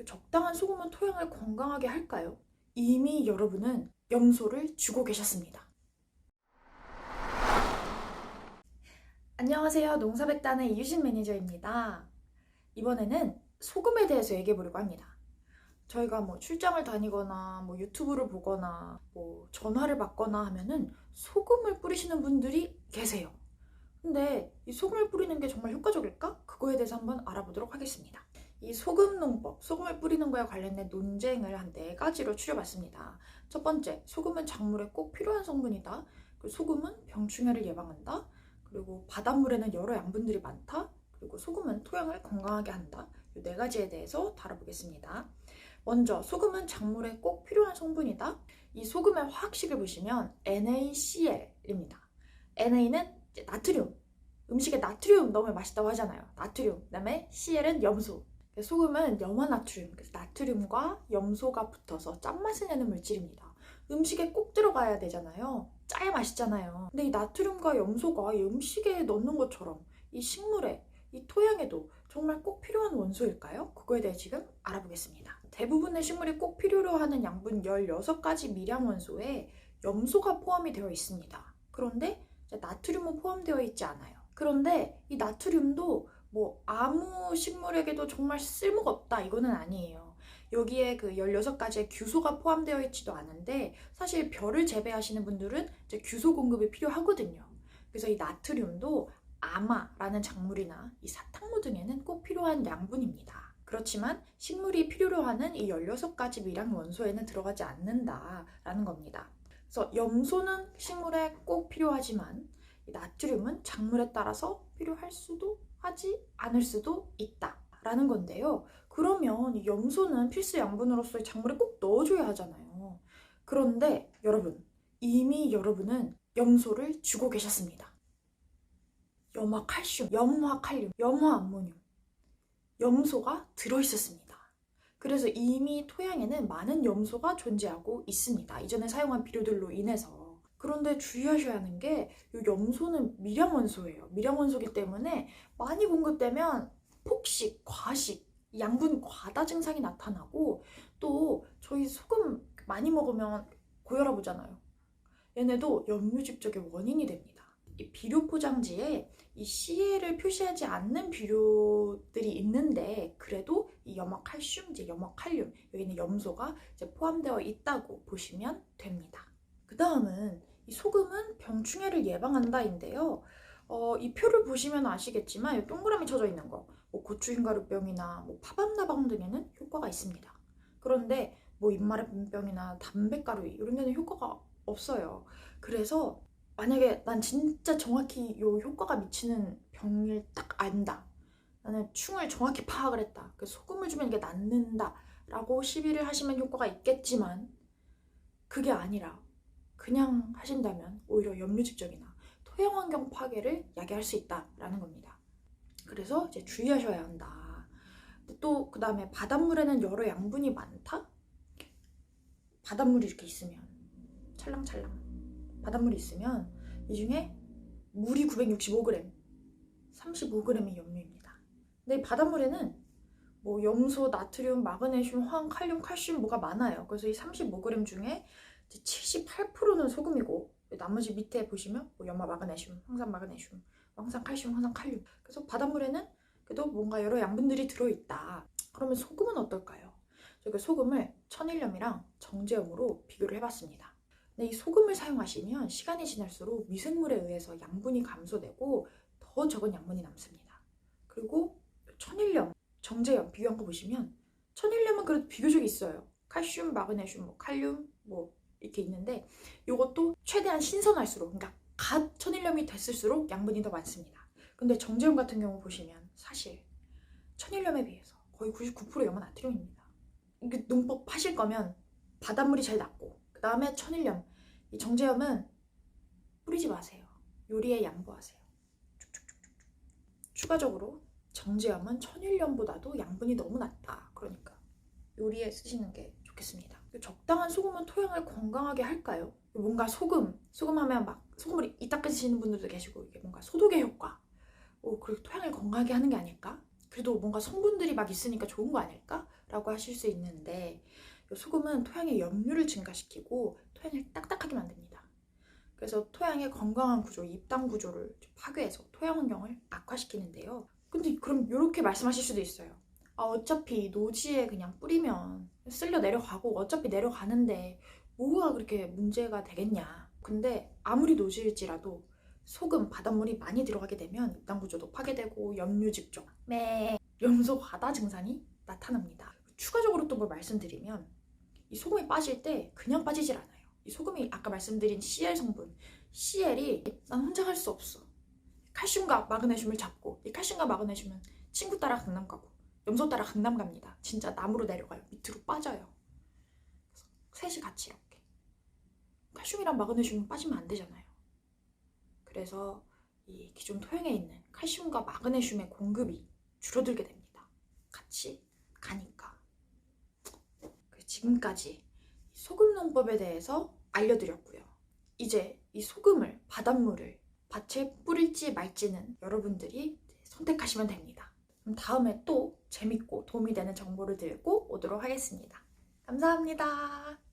적당한 소금은 토양을 건강하게 할까요? 이미 여러분은 염소를 주고 계셨습니다. 안녕하세요. 농사백단의 이유신 매니저입니다. 이번에는 소금에 대해서 얘기해 보려고 합니다. 저희가 출장을 다니거나 유튜브를 보거나 전화를 받거나 하면은 소금을 뿌리시는 분들이 계세요. 근데 이 소금을 뿌리는 게 정말 효과적일까? 그거에 대해서 한번 알아보도록 하겠습니다. 이 소금 농법, 소금을 뿌리는 거에 관련된 논쟁을 한 4가지로 추려봤습니다. 첫 번째, 소금은 작물에 꼭 필요한 성분이다. 그리고 소금은 병충해를 예방한다. 그리고 바닷물에는 여러 양분들이 많다. 그리고 소금은 토양을 건강하게 한다. 이 4가지에 대해서 다뤄보겠습니다. 먼저 소금은 작물에 꼭 필요한 성분이다. 이 소금의 화학식을 보시면 NaCl입니다. Na는 나트륨, 음식에 나트륨 넣으면 맛있다고 하잖아요. 나트륨, 그 다음에 Cl은 염소. 소금은 염화나트륨, 그래서 나트륨과 염소가 붙어서 짠맛을 내는 물질입니다. 음식에 꼭 들어가야 되잖아요. 짜야 맛있잖아요. 근데 이 나트륨과 염소가 이 음식에 넣는 것처럼 이 식물에, 이 토양에도 정말 꼭 필요한 원소일까요? 그거에 대해 지금 알아보겠습니다. 대부분의 식물이 꼭 필요로 하는 양분 16가지 미량 원소에 염소가 포함이 되어 있습니다. 그런데 나트륨은 포함되어 있지 않아요. 그런데 이 나트륨도 아무 식물에게도 정말 쓸모가 없다 이거는 아니에요. 여기에 그 16가지의 규소가 포함되어 있지도 않은데 사실 벼를 재배하시는 분들은 이제 규소 공급이 필요하거든요. 그래서 이 나트륨도 아마라는 작물이나 이 사탕무 등에는 꼭 필요한 양분입니다. 그렇지만 식물이 필요로 하는 이 16가지 미량 원소에는 들어가지 않는다라는 겁니다. 그래서 염소는 식물에 꼭 필요하지만 나트륨은 작물에 따라서 필요할 수도 하지 않을 수도 있다라는 건데요. 그러면 이 염소는 필수 양분으로서 작물에 꼭 넣어줘야 하잖아요. 그런데 여러분, 이미 여러분은 염소를 주고 계셨습니다. 염화칼슘, 염화칼륨, 염화암모늄, 염소가 들어있었습니다. 그래서 이미 토양에는 많은 염소가 존재하고 있습니다. 이전에 사용한 비료들로 인해서. 그런데 주의하셔야 하는 게 이 염소는 미량원소예요. 미량원소이기 때문에 많이 공급되면 폭식, 과식, 양분 과다 증상이 나타나고 또 저희 소금 많이 먹으면 고혈압 오잖아요. 얘네도 역류직적의 원인이 됩니다. 이 비료 포장지에 이 CL을 표시하지 않는 비료들이 있는데 그래도 이 염화칼슘, 이제 염화칼륨, 여기는 염소가 이제 포함되어 있다고 보시면 됩니다. 그 다음은 이 소금은 병충해를 예방한다인데요. 이 표를 보시면 아시겠지만 이 동그라미 쳐져 있는 거, 고추흰가루병이나 파밤나방 등에는 효과가 있습니다. 그런데 입마의 분병이나 담배가루 이런 데는 효과가 없어요. 그래서 만약에 난 진짜 정확히 요 효과가 미치는 병을 딱 안다. 나는 충을 정확히 파악을 했다. 그래서 소금을 주면 이게 낫는다. 라고 시비를 하시면 효과가 있겠지만 그게 아니라 그냥 하신다면 오히려 염류직적이나 토양환경 파괴를 야기할 수 있다라는 겁니다. 그래서 이제 주의하셔야 한다. 또 그 다음에 바닷물에는 여러 양분이 많다? 바닷물이 이렇게 있으면 찰랑찰랑 바닷물이 있으면 이 중에 물이 965g, 35g이 염류입니다. 근데 바닷물에는 염소, 나트륨, 마그네슘, 황, 칼륨, 칼슘 뭐가 많아요. 그래서 이 35g 중에 78%는 소금이고 나머지 밑에 보시면 염화 마그네슘, 황산 마그네슘, 황산 칼슘, 황산 칼륨. 그래서 바닷물에는 그래도 뭔가 여러 양분들이 들어있다. 그러면 소금은 어떨까요? 저희가 소금을 천일염이랑 정제염으로 비교를 해봤습니다. 근데 이 소금을 사용하시면 시간이 지날수록 미생물에 의해서 양분이 감소되고 더 적은 양분이 남습니다. 그리고 천일염, 정제염 비교한 거 보시면 천일염은 그래도 비교적 있어요. 칼슘, 마그네슘, 칼륨 이렇게 있는데 이것도 최대한 신선할수록 그러니까 갓 천일염이 됐을수록 양분이 더 많습니다. 근데 정제염 같은 경우 보시면 사실 천일염에 비해서 거의 99% 염화 나트륨입니다. 이게 농법 하실 거면 바닷물이 제일 낫고 그 다음에 천일염, 이 정제염은 뿌리지 마세요. 요리에 양보하세요. 추가적으로 정제염은 천일염보다도 양분이 너무 낮다. 그러니까 요리에 쓰시는 게 좋겠습니다. 적당한 소금은 토양을 건강하게 할까요? 뭔가 소금하면 소금을 이따 끄시는 분들도 계시고 이게 뭔가 소독의 효과, 그리고 토양을 건강하게 하는 게 아닐까? 그래도 뭔가 성분들이 있으니까 좋은 거 아닐까? 라고 하실 수 있는데, 소금은 토양의 염류를 증가시키고 토양을 딱딱하게 만듭니다. 그래서 토양의 건강한 구조, 입당 구조를 파괴해서 토양 환경을 악화시키는데요. 근데 그럼 이렇게 말씀하실 수도 있어요. 어차피 노지에 그냥 뿌리면 쓸려 내려가고 어차피 내려가는데 뭐가 그렇게 문제가 되겠냐. 근데 아무리 노지일지라도 소금, 바닷물이 많이 들어가게 되면 입당 구조도 파괴되고 염류 집중, 염소 과다 증상이 나타납니다. 추가적으로 또 뭘 말씀드리면, 이 소금이 빠질 때 그냥 빠지질 않아요. 이 소금이 아까 말씀드린 CL 성분, CL이 난 혼자 갈 수 없어. 칼슘과 마그네슘을 잡고, 이 칼슘과 마그네슘은 친구 따라 강남 가고 염소 따라 강남 갑니다. 진짜 남으로 내려가요. 밑으로 빠져요. 그래서 셋이 같이 이렇게. 칼슘이랑 마그네슘은 빠지면 안 되잖아요. 그래서 이 기존 토양에 있는 칼슘과 마그네슘의 공급이 줄어들게 됩니다. 같이 가니까. 지금까지 소금 농법에 대해서 알려드렸고요. 이제 이 소금을, 바닷물을 밭에 뿌릴지 말지는 여러분들이 선택하시면 됩니다. 그럼 다음에 또 재밌고 도움이 되는 정보를 들고 오도록 하겠습니다. 감사합니다.